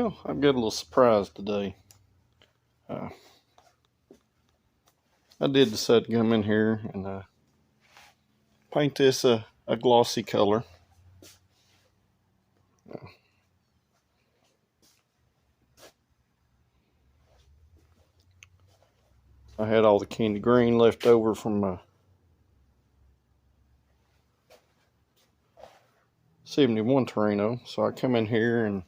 Well, I've got a little surprise today. I did decide to come in here and paint this a glossy color. I had all the candy green left over from my 71 Torino, so I come in here and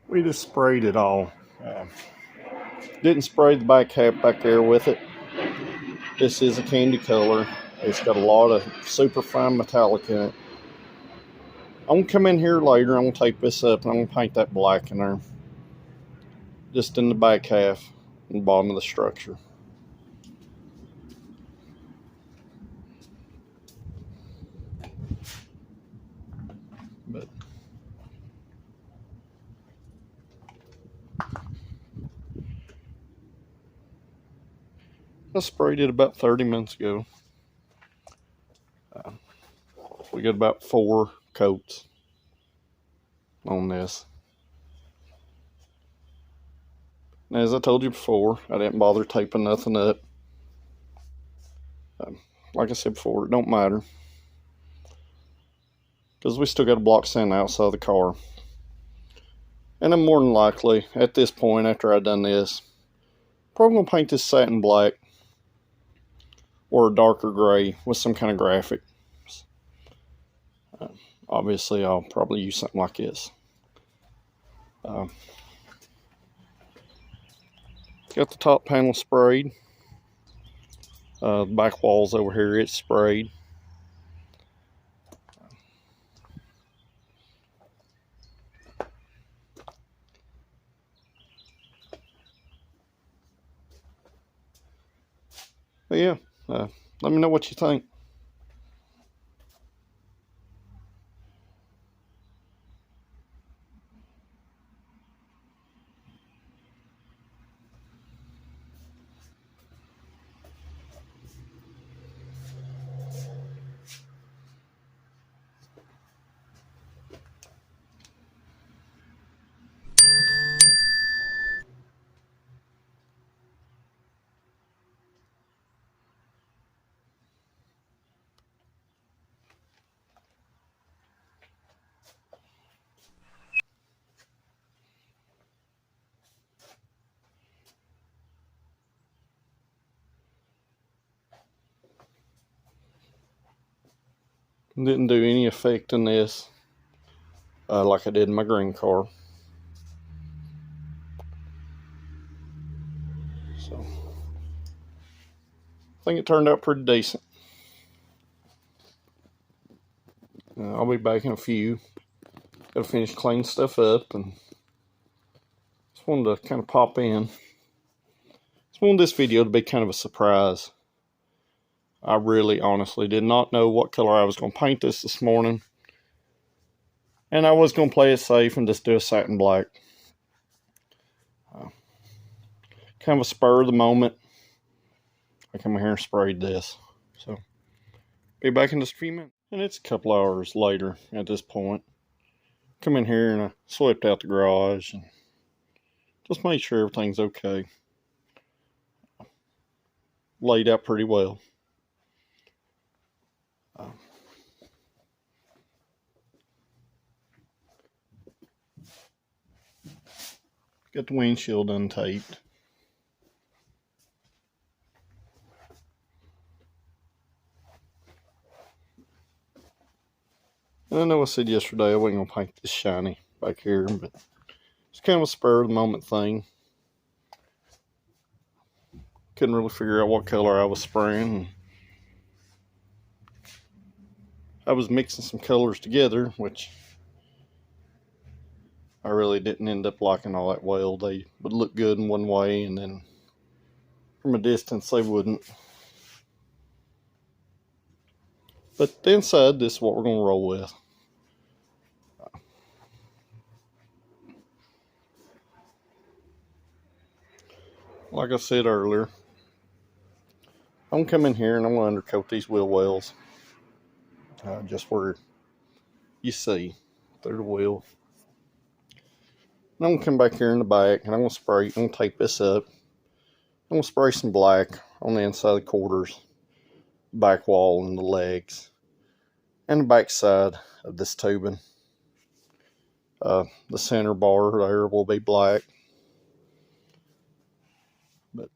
we just sprayed it all. Didn't spray the back half back there with it. This is a candy color. It's got a lot of super fine metallic in it. I'm going to come in here later. I'm going to tape this up and I'm going to paint that black in there. Just in the back half and bottom of the structure. But I sprayed it about 30 minutes ago. We got about 4 coats on this. Now, as I told you before, I didn't bother taping nothing up. Like I said before, it don't matter, because we still got a block sand outside of the car. And I'm more than likely, at this point, after I've done this, probably going to paint this satin black or a darker gray with some kind of graphic. Obviously, I'll probably use something like this. Got the top panel sprayed. The back walls over here, it's sprayed. But yeah, let me know what you think. Didn't do any effect in this like I did in my green car. So I think it turned out pretty decent. I'll be back in a few. Gotta finish cleaning stuff up, and just wanted to kind of pop in. Just wanted this video to be kind of a surprise. I really honestly did not know what color I was going to paint this morning. And I was going to play it safe and just do a satin black. Kind of a spur of the moment. I come here and sprayed this. So, be back in just a few minutes. And it's a couple hours later at this point. Come in here and I swept out the garage and just made sure everything's okay. Laid out pretty well. Got the windshield untaped. And I know I said yesterday I wasn't going to paint this shiny back here, but it's kind of a spur of the moment thing. Couldn't really figure out what color I was spraying. I was mixing some colors together, which I really didn't end up liking all that well. They would look good in one way, and then from a distance they wouldn't. But the inside, this is what we're going to roll with. Like I said earlier, I'm going to come in here and I'm going to undercoat these wheel wells. Just where you see. through the wheel. And I'm going to come back here in the back, and I'm going to spray. I'm going to tape this up. I'm going to spray some black on the inside of the quarters, back wall, and the legs, and the back side of this tubing. The center bar there will be black, but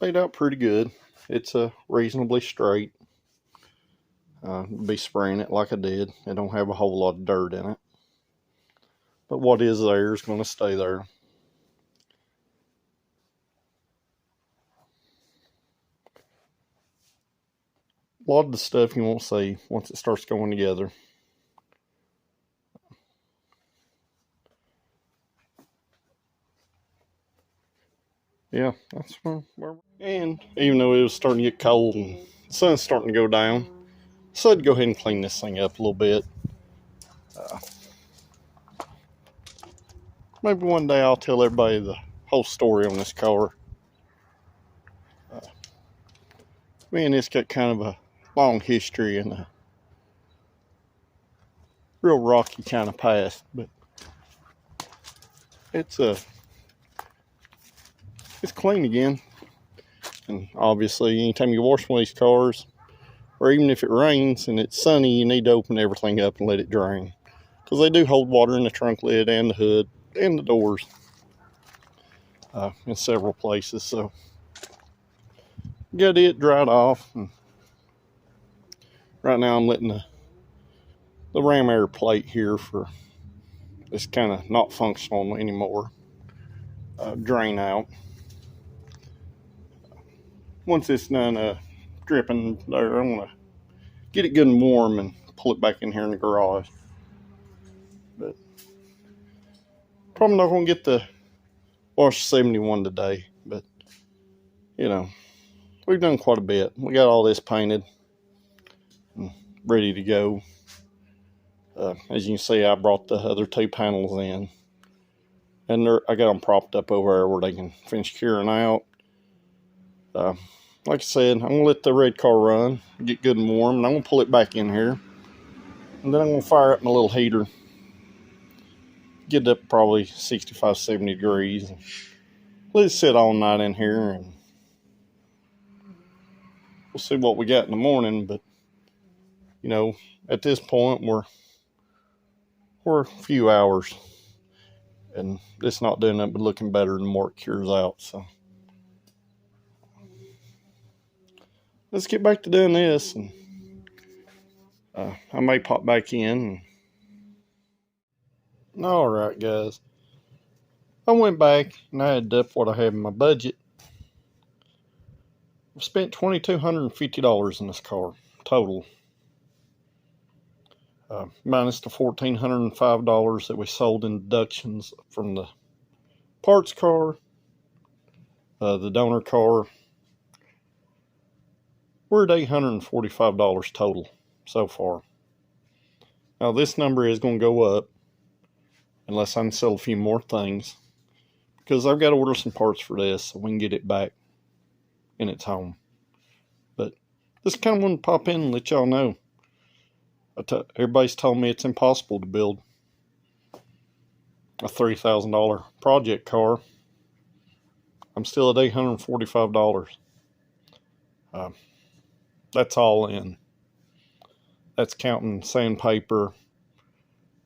laid out pretty good. It's reasonably straight. Be spraying it like I did. It don't have a whole lot of dirt in it, but what is there is going to stay there. A lot of the stuff you won't see once it starts going together. Yeah, that's where. And even though it was starting to get cold and the sun's starting to go down, so I'd go ahead and clean this thing up a little bit. Maybe one day I'll tell everybody the whole story on this car. Me and this got kind of a long history and a real rocky kind of past, but it's clean again. And obviously, anytime you wash one of these cars, or even if it rains and it's sunny, you need to open everything up and let it drain, because they do hold water in the trunk lid and the hood and the doors in several places. So got it dried off, and right now I'm letting the ram air plate here, for it's kind of not functional anymore, drain out. Once it's done dripping there, I'm going to get it good and warm and pull it back in here in the garage. But probably not going to get the wash 71 today, but you know, we've done quite a bit. We got all this painted and ready to go. As you can see, I brought the other two panels in, and I got them propped up over there where they can finish curing out. Like I said, I'm going to let the red car run, get good and warm, and I'm going to pull it back in here. And then I'm going to fire up my little heater, get it up probably 65, 70 degrees. And let it sit all night in here, and we'll see what we got in the morning. But, you know, at this point, we're a few hours, and it's not doing nothing but looking better the more it cures out. So let's get back to doing this, and I may pop back in. All right, guys. I went back and I added up what I have in my budget. I've spent $2,250 in this car total, minus the $1,405 that we sold in deductions from the parts car, the donor car. We're at $845 total so far. Now this number is going to go up unless I can sell a few more things, because I've got to order some parts for this so we can get it back in its home. But this kind of want to pop in and let y'all know. Everybody's told me it's impossible to build a $3,000 project car. I'm still at $845. That's all in. That's counting sandpaper,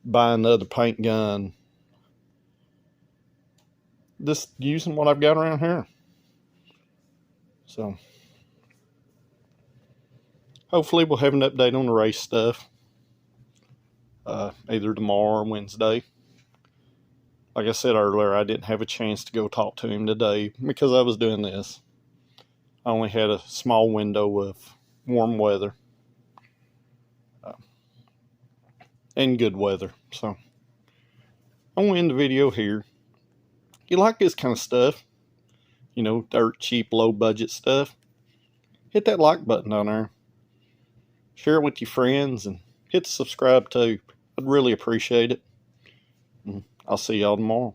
buying the other paint gun, just using what I've got around here. So hopefully we'll have an update on the race stuff either tomorrow or Wednesday. Like I said earlier, I didn't have a chance to go talk to him today because I was doing this. I only had a small window of warm weather and good weather. So I'm going to end the video here. If you like this kind of stuff, you know, dirt cheap, low budget stuff, hit that like button down there. Share it with your friends and hit the subscribe too. I'd really appreciate it. I'll see y'all tomorrow.